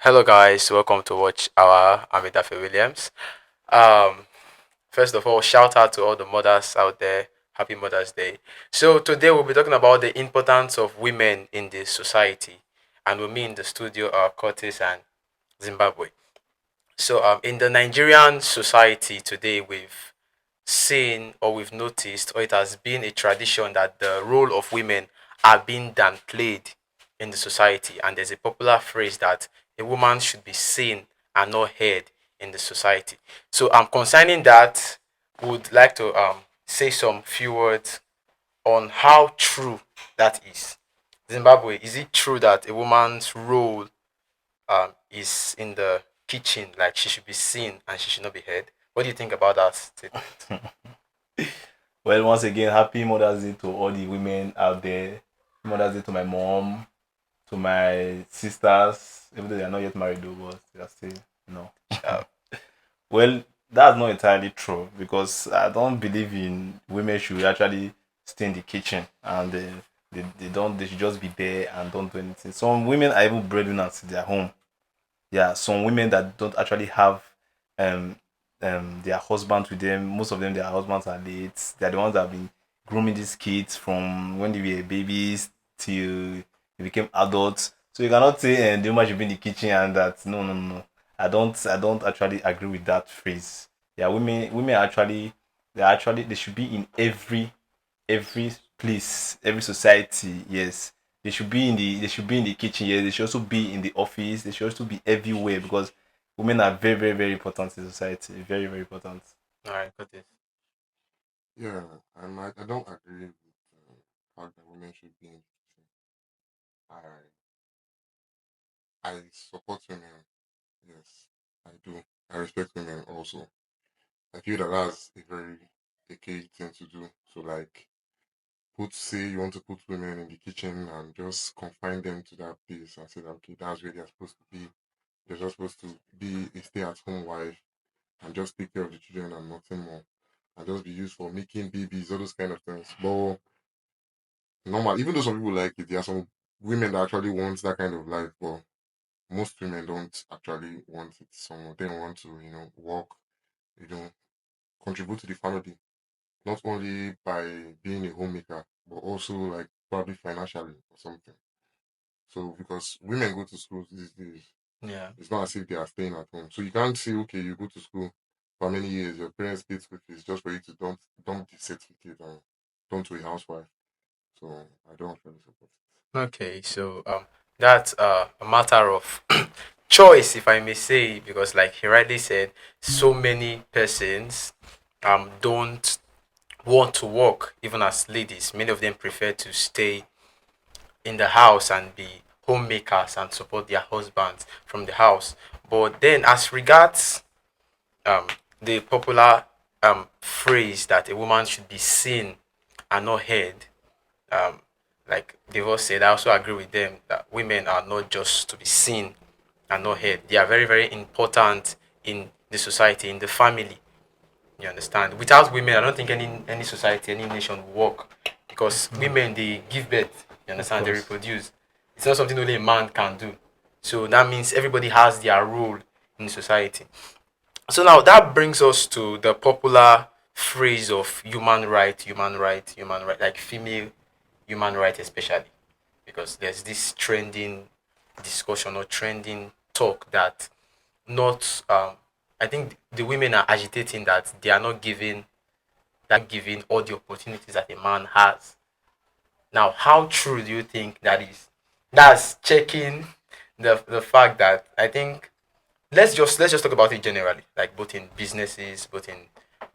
Hello, guys. Welcome to watch our Amidafe Williams. Um, First of all, shout out to all the mothers out there. Happy Mother's Day. So today we'll be talking about the importance of women in the society, and with me in the studio are Curtis and Zimbabwe. So in the Nigerian society today, we've seen or we've noticed, or it has been a tradition that the role of women are being downplayed in the society. And there's a popular phrase that a woman should be seen and not heard in the society. So concerning that, would like to say some few words on how true that is. Zimbabwe, is it true that a woman's role is in the kitchen, like she should be seen and she should not be heard? What do you think about that statement? Well, once again, happy Mother's Day to all the women out there. Mother's Day to my mom, to my sisters, even though they are not yet married, though, but they are still, you know. Uh, Well, that's not entirely true because I don't believe in women should actually stay in the kitchen and they should just be there and don't do anything. Some women are even breadwinners in their home. Yeah, some women that don't actually have um their husbands with them. Most of them, their husbands are late. They're the ones that have been grooming these kids from when they were babies till they became adults. So you cannot say the woman should be in the kitchen and that. No, no, no. I don't actually agree with that phrase. Yeah, women actually they should be in every place, every society. Yes, they should be in the kitchen. Yes, they should also be in the office. They should also be everywhere because women are very, very, very important in society. Very, very important. all right, got it. Yeah, I don't agree with how the women should be in the kitchen. I support women. Yes, I do. I respect women also. I feel that that's a very decayed thing to do. So like, say you want to put women in the kitchen and just confine them to that place and say that okay, that's where they're supposed to be. They're just supposed to be a stay-at-home wife and just take care of the children and nothing more. And just be used for making babies, all those kind of things. But normal, even though some people like it, there are some women that actually want that kind of life, but most women don't actually want it. Some of them want to, work, you know, contribute to the family, not only by being a homemaker, but also like probably financially or something. So because women go to school these days, Yeah. it's not as if they are staying at home. So you can't say, okay, you go to school for many years, your parents paid school fees just for you to dump the certificate and turn to a housewife. So I don't really support Okay, so that's a matter of choice, if I may say, because like he rightly said, so many persons don't want to work, even as ladies. Many of them prefer to stay in the house and be homemakers and support their husbands from the house. But then, as regards um, the popular phrase that a woman should be seen and not heard, um, like they've all said, I also agree with them that women are not just to be seen and not heard. They are very, very important in the society, in the family. You understand? Without women, I don't think any society, any nation will work because Mhm. women they give birth. You Of understand? They course. reproduce. It's not something only a man can do. So that means everybody has their role in society. So now that brings us to the popular phrase of human right, human right, human right, like female human right especially, because there's this trending discussion or trending talk that not I think the women are agitating that they are not giving all the opportunities that a man has. Now, how true do you think that is? That's checking the fact that I think let's just talk about it generally, like both in businesses, both in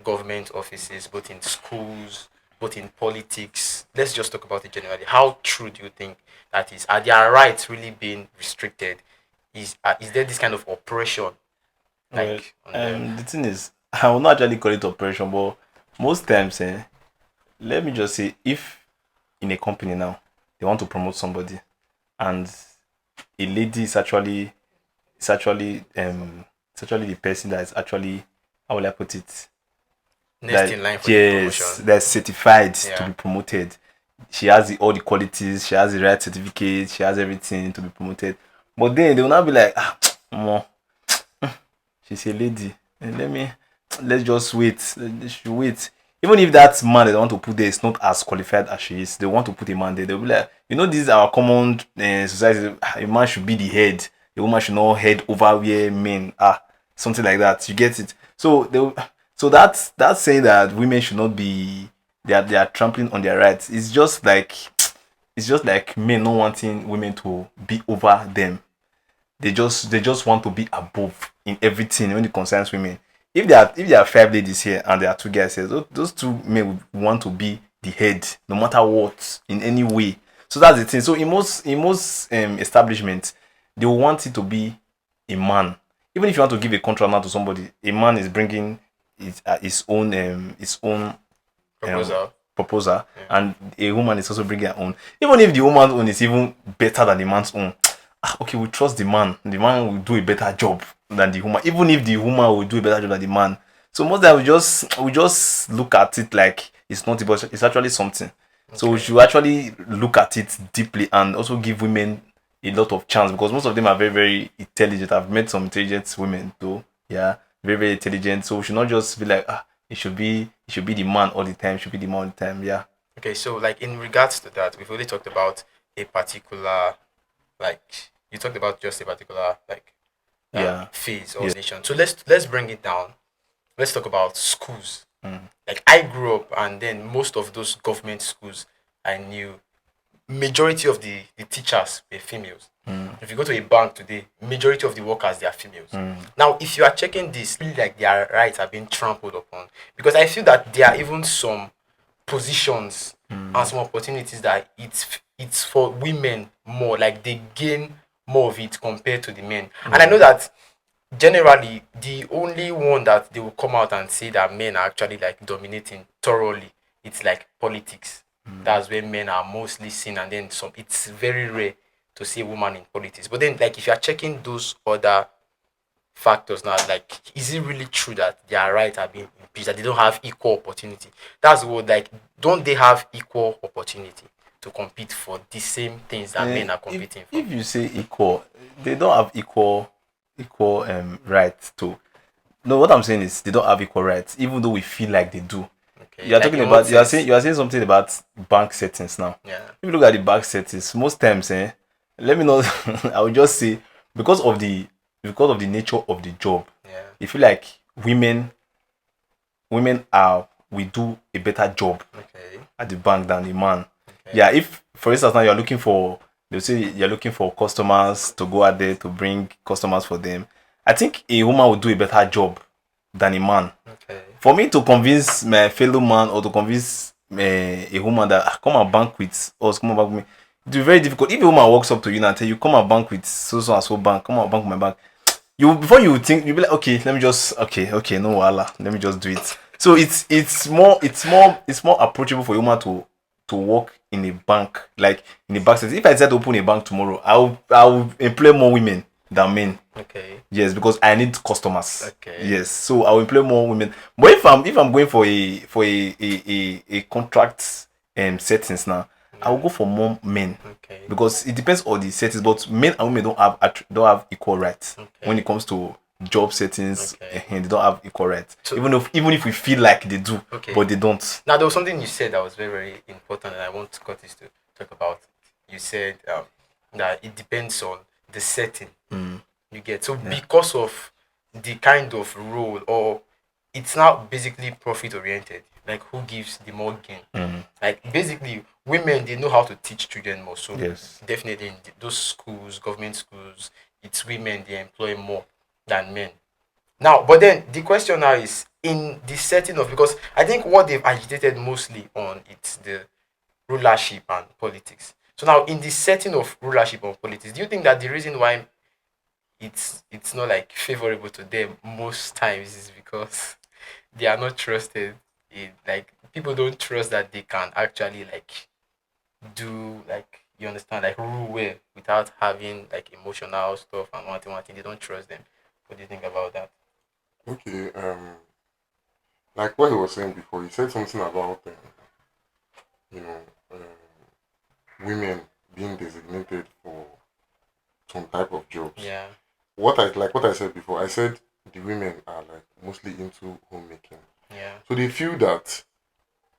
government offices, both in schools, both in politics. Let's just talk about it generally. How true do you think that is? Are their rights really being restricted? Is there this kind of oppression Well, like on them? the thing is, I will not actually call it operation, but most times, let me just say, if in a company now they want to promote somebody, and a lady is actually the person that is actually, how will I put it, Next that in line for the yes, promotion. that's certified to Yeah. be promoted. She has all the qualities, she has the right certificate, she has everything to be promoted. But then they will not be like, More. She's a lady. Let's just wait. Let's should wait. Even if that man they want to put there is not as qualified as she is, they want to put a man there. They'll be like, this is our common society. A man should be the head. A woman should not head over where men are. Something like that. You get it? So that's saying that women should not be they are trampling on their rights. It's just like men not wanting women to be over them. They just want to be above in everything when it concerns women. If there are five ladies here and there are two guys here, those two men would want to be the head no matter what in any way. So that's the thing. So in most establishments, they will want it to be a man. Even if you want to give a contract now to somebody, a man is bringing his own Proposal. proposal, and a woman is also bringing her own. Even if the woman's own is even better than the man's own, okay, we trust the man. The man will do a better job than the woman, even if the woman will do a better job than the man. So most times we just look at it like it's not, but it's actually something. So we Okay. should actually look at it deeply and also give women a lot of chance, because most of them are very, very intelligent. I've met some intelligent women too. Yeah, very, very intelligent. So we should not just be like, it should be the man all the time. It should be the man all the time. Yeah. Okay, so like in regards to that, we've already talked about a particular, like you talked about just a particular like Yeah. phase or Yes. nation. So let's bring it down. Let's talk about schools. Mm. Like I grew up, and then most of those government schools I knew, majority of the teachers were females. If you go to a bank today, majority of the workers they are females. Now, if you are checking this, feel like their rights are being trampled upon, because I feel that there are even some positions and some opportunities that it's for women more, like they gain more of it compared to the men. And I know that generally the only one that they will come out and say that men are actually like dominating thoroughly, it's like politics. That's where men are mostly seen, and then some, it's very rare to see a woman in politics. But then like if you are checking those other factors now, like is it really true that their rights are being impeached, that they don't have equal opportunity? That's what, like, don't they have equal opportunity to compete for the same things that men are If competing for? if you say equal, they don't have equal rights to. No, what I'm saying is they don't have equal rights, even though we feel like they do. Okay, You are like talking in what about sense? you are saying something about bank settings now. Yeah. If you look at the bank settings, most times, let me know. I will just say because of the nature of the job, Yeah. I feel like women are we do a better job Okay. at the bank than the man. Okay. Yeah, if for instance now they'll say you're looking for customers to go out there to bring customers for them. I think a woman would do a better job than a man. Okay. For me to convince my fellow man or to convince a woman that come and bank with us, come and bank with me, it's very difficult. If a woman walks up to you and tell you come and bank with so and so bank, come and bank with my bank, you before you think you'll be like, okay, let me just okay, no wala, let me just do it. So it's more approachable for a woman to work in a bank, like in a bank setting. If I decide to open a bank tomorrow, I'll employ more women than men. Okay. Yes, because I need customers. Okay. Yes, so I'll employ more women. But if I'm going for a contract settings now, I will go for more men Okay. because it depends on the settings. But men and women don't have equal rights Okay. when it comes to job settings. Okay. They don't have equal rights. So- Even if we feel like they do, Okay. but they don't. Now there was something you said that was very, very important, and I want Curtis to talk about. You said that it depends on the setting you get. So because of the kind of role, or it's now basically profit oriented. Like who gives the more gain? Like basically, women they know how to teach children more. So Yes. definitely in those schools, government schools, it's women they employ more than men. Now, but then the question now is in the setting of, because I think what they've agitated mostly on it's the rulership and politics. So now in the setting of rulership and politics, do you think that the reason why it's not like favorable to them most times is because they are not trusted in, like people don't trust that they can actually like do, like, you understand, like rule well without having like emotional stuff and one thing they don't trust them. What do you think about that? Okay, like what he was saying before, he said something about you know, women being designated for some type of jobs. Yeah. what I said before, I said the women are like mostly into homemaking. Yeah. So they feel that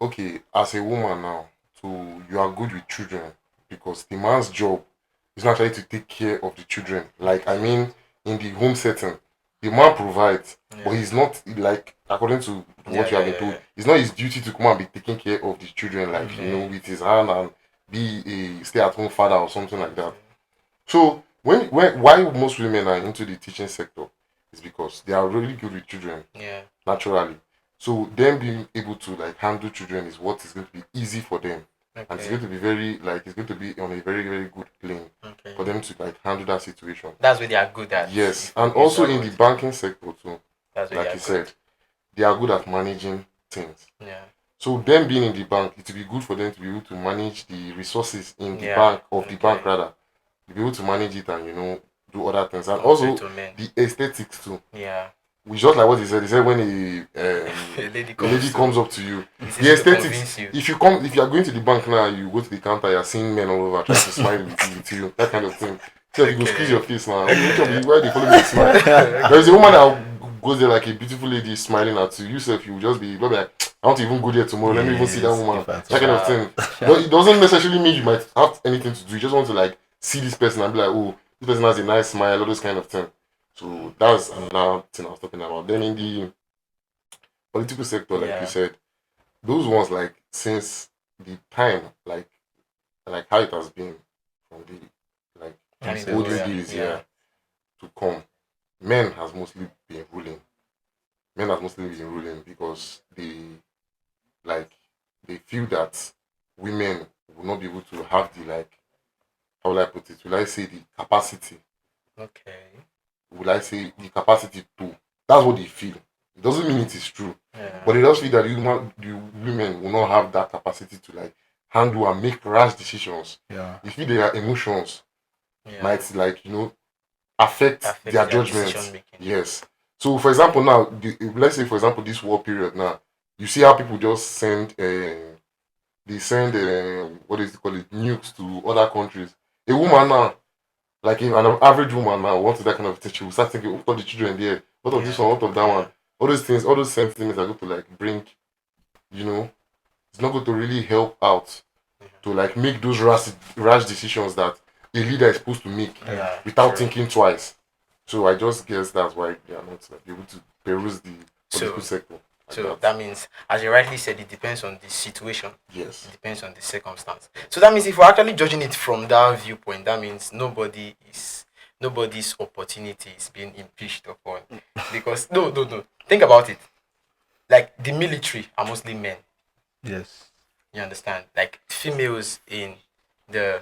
okay, as a woman now, so you are good with children because the man's job is not actually to take care of the children. Like I mean, in the home setting, the man provides, but Yeah. he's not like according to Yeah. what you have been told, it's not his duty to come and be taking care of the children, like Okay. with his hand and be a stay-at-home father or something like that. Okay. So when why most women are into the teaching sector is because they are really good with children Yeah. naturally. So them being able to like handle children is what is going to be easy for them. And it's Okay. going to be very like it's going to be on a very, very good plane Okay. for them to like handle that situation. That's what they are good at. Yes. if we And use also that in the word. banking sector too, That's what they like are you good. said, they are good at managing things. Yeah. So them being in the bank, it will be good for them to be able to manage the resources in the Yeah. bank of the bank Okay. rather. To be able to manage it and do other things. And Compared also to men. the aesthetics too. Yeah. Which just like what he said. He said when A lady a lady comes comes up to you, it's the easy to aesthetics. convince you. If you are going to the bank now, you go to the counter, you're seeing men all over trying to smile with you, that kind of thing. So if you go squeeze your face now, which of you why they follow me smile? There is a woman that goes there like a beautiful lady smiling at you. Yourself, you will just be like, I want to even go there tomorrow. Let me even see that Yes, woman. different. That kind of thing. But it doesn't necessarily mean you might have anything to do. You just want to like see this person and be like, oh, this person has a nice smile, all those kind of thing. So that's another thing I was talking about. Then in the political sector, like you Yeah. said, those ones like since the time like how it has been from the like I mean, olden yeah. days Yeah. to come, men has mostly been ruling. Men has mostly been ruling because like they feel that women will not be able to have the like how will I put it? Will I say the capacity? Okay. Will I say the capacity to? That's what they feel. It doesn't mean it is true. Yeah. But it does feel that the women will not have that capacity to like handle and make rash decisions. Yeah. They feel their emotions Yeah. might like affect their judgments. decision making. Yes. So for example, now let's say for example this war period now, you see how people just send they send what is it called it nukes to other countries. A woman now, like if an average woman now wants that kind of thing, she will start thinking, what of the children there? What of this one? What of that one? All those things, all those sentiments are going to like bring, it's not going to really help out to like make those rash decisions that a leader is supposed to make Yeah. without True. thinking twice. So I just guess that's why they are not like, able to peruse the political sector. So that means, as you rightly said, it depends on the situation. Yes. It depends on the circumstance. So that means if we're actually judging it from that viewpoint, that means nobody's opportunity is being impeached upon. Because no. Think about it. Like the military are mostly men. Yes. You understand? Like females in the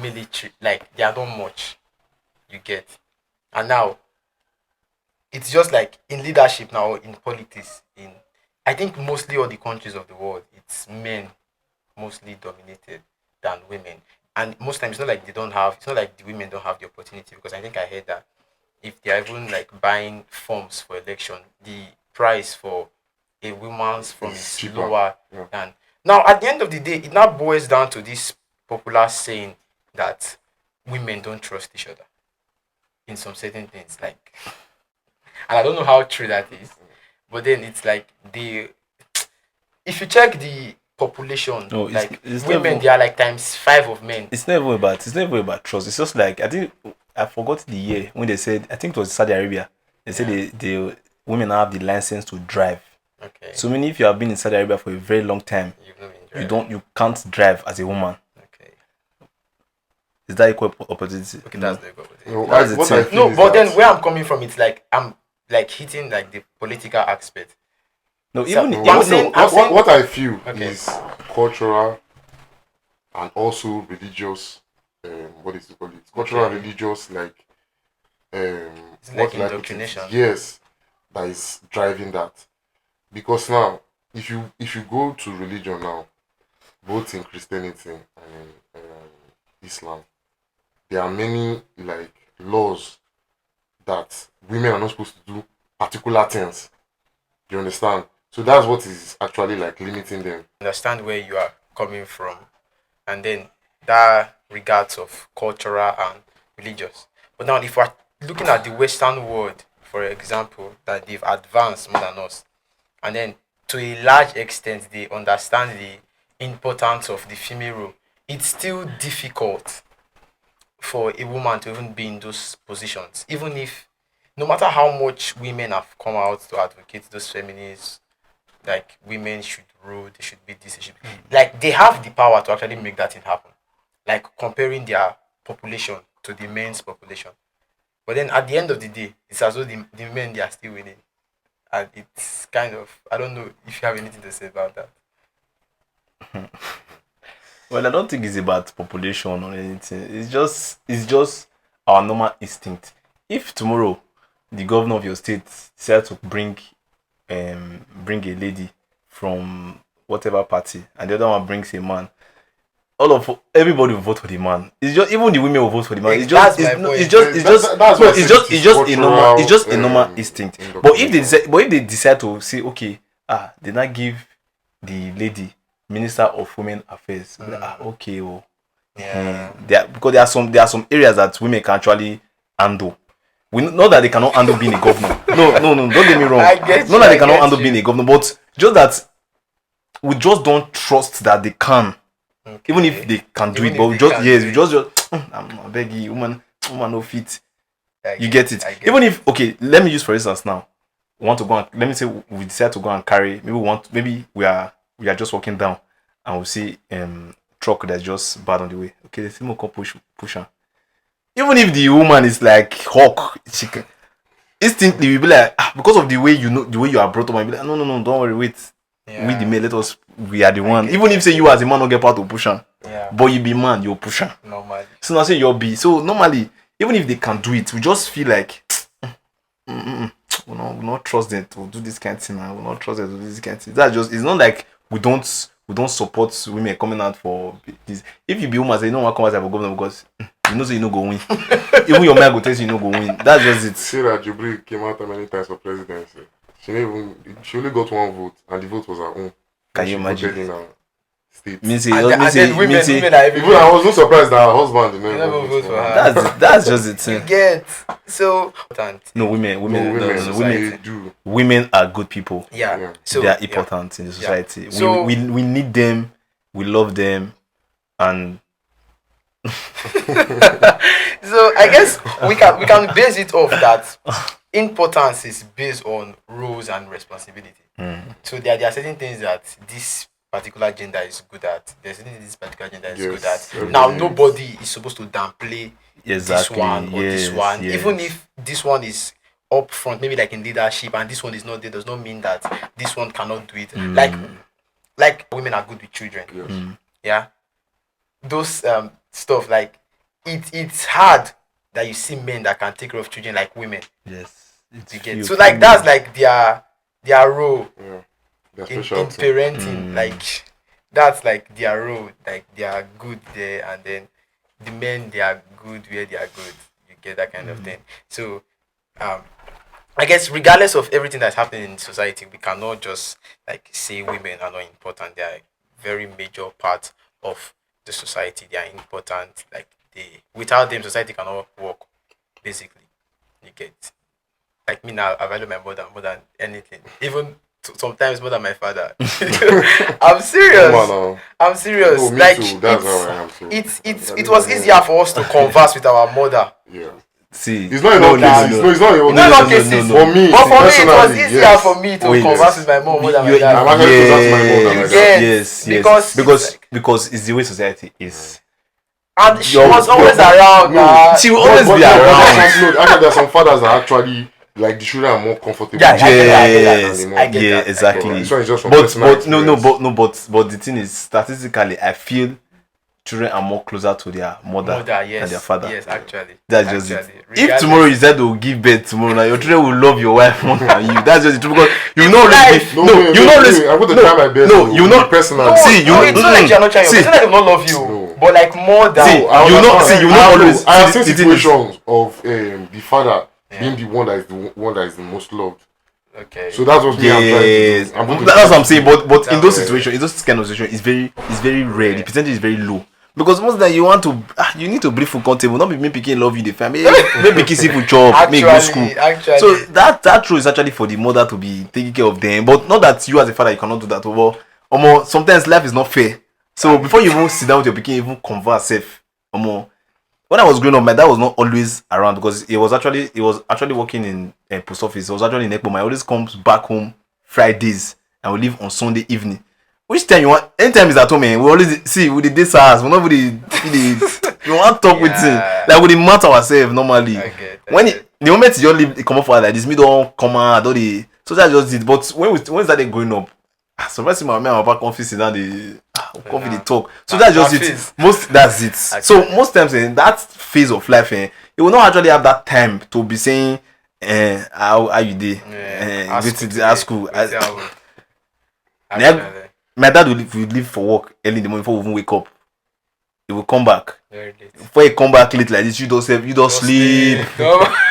military, like they are not much. You get. And now it's just like in leadership now, in politics, in I think mostly all the countries of the world, it's men mostly dominated than women. And most times it's not like the women don't have the opportunity, because I think I heard that if they are even like buying forms for election, the price for a woman's form It's is cheaper. lower Yeah. than now. At the end of the day, it now boils down to this popular saying that women don't trust each other in some certain things. Like, and I don't know how true that is, but then it's like if you check the population, No, it's women, never, they are like times 5 of men. it's never about trust. It's just like I think I forgot the year when they said, I think it was Saudi Arabia. They said the women now have the license to drive. Okay. So meaning if you have been in Saudi Arabia for a very long time, You've not been driving. you can't drive as a woman. Okay. Is that equal opportunity? Okay, No. that's the good. No, That's the what thing. I feel No, is but that- then where I'm coming from, it's like I'm like hitting like the political aspect. No, So, even No, I'm what, saying- no, I'm what, saying- what I feel Okay. is cultural and also religious. What is it called? It cultural and Okay. religious, like It's what like will I put it? indoctrination. Yes, that is driving that. Because now, if you go to religion now, both in Christianity and Islam, there are many like laws that women are not supposed to do particular things. Do you understand? So that's what is actually like limiting them. Understand where you are coming from, and then that regards of cultural and religious. But now, if we're looking at the Western world, for example, that they've advanced more than us, and then to a large extent they understand the importance of the female role, it's still difficult for a woman to even be in those positions, even if no matter how much women have come out to advocate those feminists, like women should rule, they should be this, they should be, like they have the power to actually make that thing happen. Like comparing their population to the men's population. But then at the end of the day, it's as though the men they are still winning. And it's kind of, I don't know if you have anything to say about that. Well, I don't think it's about population or anything. It's just our normal instinct. If tomorrow the governor of your state decides to bring a lady from whatever party and the other one brings a man, everybody will vote for the man. It's just even the women will vote for the man. That's my point. It's just a normal instinct. But if they decide to say, okay, they not give the lady Minister of Women Affairs, okay, because there are some areas that women can actually handle. We know that they cannot handle being a governor. No, don't get me wrong. Not that they cannot handle being a governor, but just that we just don't trust that they can. Okay. Even if they can do it, but we just I'm begging you, woman no fit. You get it. Even if, okay, let me use for instance now. We want to go and, let me say we decide to go and carry, maybe we are just walking down and we see truck that's just bad on the way. Okay, let's see more push her. Even if the woman is like hawk chicken, instantly we be like, because of the way you are brought up, and be like, no, don't worry, wait. We the male, we are the one. Even if say you as a man don't get part to push her, but you be man, you're pusher. Normally. So now say you're B. So normally, even if they can do it, we just feel like we not trust them to do this kind of thing. We not trust them to do this kind of thing. That's just, it's not like we don't support women coming out for this. If you be woman, say you don't want to come out for government because you know say you no go win. Even your man go tell you no go win. That's just it. See that Jubilee came out many times for presidency. She only got one vote, and the vote was her own. Can you imagine? State. Women are even I was not surprised that her husband never vote for her. That's just it. You get so important. No, women are good people. Yeah. So they are important in the society. So we need them, we love them, and so I guess we can base it off that importance is based on roles and responsibility. So there are certain things that this particular gender is good at. There's certain things this particular gender is good at. Now nobody is supposed to downplay this one or this one. Even if this one is up front, maybe like in leadership, and this one is not there, does not mean that this one cannot do it. Like women are good with children. Yeah. Those stuff, like it's hard that you see men that can take care of children like women. Yes. So like that's like their role in parenting. Like that's like their role. Like they are good there, and then the men, they are good where they are good. You get that kind of thing. So I guess regardless of everything that's happening in society, we cannot just like say women are not important. They are a very major part of the society. They are important. Like without them, society cannot work. Basically, you get. Like me now, I value my mother more than anything. Even sometimes more than my father. I'm serious. I'm serious. Oh, like too. That's how I am too. It was easier for us to converse with our mother. Yeah. See, it's not in all cases. No, it's not in all cases. For me, but for me, it was easier for me to converse with my mom more than my dad. I'm actually closer to my mom than my dad. Yes. Because it's the way society is. And she was always around. She will always be around. Actually, there are some fathers that actually, like, the children are more comfortable. I get that. Exactly. But the thing is, statistically, I feel children are more closer to their mother than their father. Yes, actually. That's just it. If tomorrow you decide to give birth tomorrow, now your children will love your wife more than you. That's just it. Because you know, I'm going to try my best. No, you know, personally. See, you it's not like you're not trying. It's not like they don't love you, but like more than. You know, always. I have seen situations of the father being the one that is the most loved. Okay. So that's what I'm trying to do. That's what I'm saying. But in those situations, in those kind of situations, it's very rare. The percentage is very low. Because most of the time you want to, you need to bring food comfortable. Not be me picking love you the family. Maybe kiss people chop, make go school. Actually, So that role is actually for the mother to be taking care of them. But not that you as a father you cannot do that. But sometimes life is not fair. So before you even sit down with your pikin, even converse safe. When I was growing up, my dad was not always around because he was actually working in a post office. He was actually in Ekpo. I always comes back home Fridays and we leave on Sunday evening. Which time you want? Anytime he's at home, man, we always see with the days hours. We nobody you want to talk with him. Like we dey matter ourselves normally. When the moment you leave, come up for like this, me don't come out, don't they? So that just it. But when we started growing up, sometimes my mom and papa come sit down, they come they talk. So that's just it. That's it. So most times in that phase of life, you will not actually have that time to be saying, how you did, go to school. My dad will leave for work early in the morning before we even wake up. He will come back. Very late. Before he come back late like this, you don't sleep.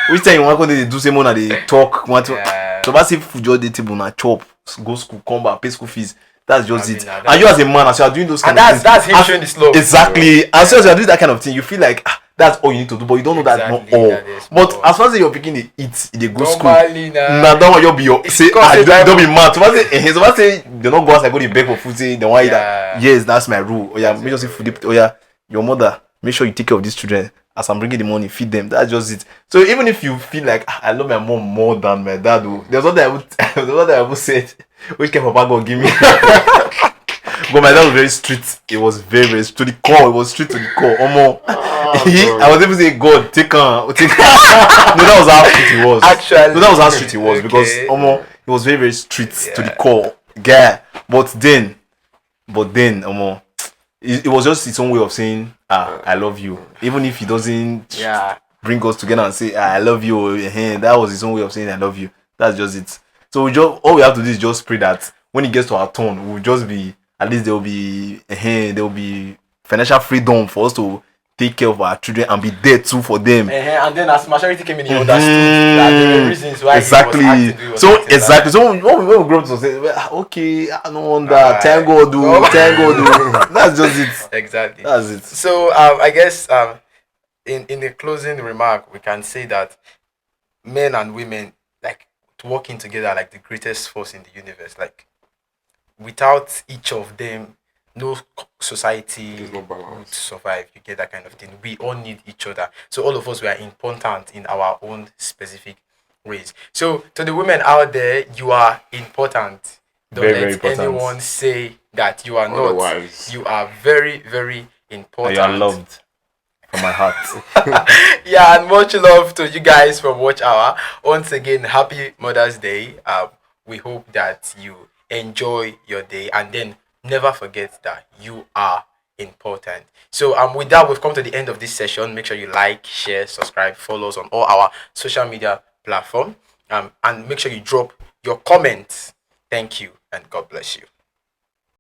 Which time you want to do same one and they talk? So that's if you just the table na chop, go school, come back, pay school fees. That's just it. And you as a man, as you are doing those kind of things, that's him showing the slope. Exactly. And so as you are doing that kind of thing, you feel like that's all you need to do, but you don't know that not all. But as far as you're picking the eat, they go school. Now that one you'll be say don't be mad. So say they don't go outside go to beg for food. Say they want that. Yes, that's my rule. Oh yeah, make sure say food. Oh yeah, your mother. Make sure you take care of these children. As I'm bringing the money, feed them. That's just it. So even if you feel like I love my mom more than my dad, there's what I would say, which kind of papa God give me. But my dad was very strict. It was very, very strict to the core. It was strict to the core. I was able to say, God, take on. No, that was how strict he was. Actually, no, that was how strict he was because he was very, very strict to the core. Yeah. But then, it was just its own way of saying, I love you. Even if he doesn't bring us together and say, I love you. That was his own way of saying, I love you. That's just it. So all we have to do is just pray that when it gets to our turn, we'll just be, at least there will be financial freedom for us to take care of our children and be there too for them. And then as maturity came in, he understood that there were reasons why exactly. So when we grow up to say, okay, I don't want that. Thank God, thank God. That's just it. Exactly. That's it. So I guess in the closing remark, we can say that men and women like working together like the greatest force in the universe. Like without each of them, no society would survive. You get that kind of thing. We all need each other. So all of us, we are important in our own specific ways. So to the women out there, you are important. Don't very, let very important. anyone say that you are Otherwise. not. You are very, very important. You are loved from my heart. Yeah, and much love to you guys from Watch Hour. Once again, happy Mother's Day. We hope that you enjoy your day and then never forget that you are important. So with that, we've come to the end of this session. Make sure you like, share, subscribe, follow us on all our social media platforms, and make sure you drop your comments. Thank you and God bless you.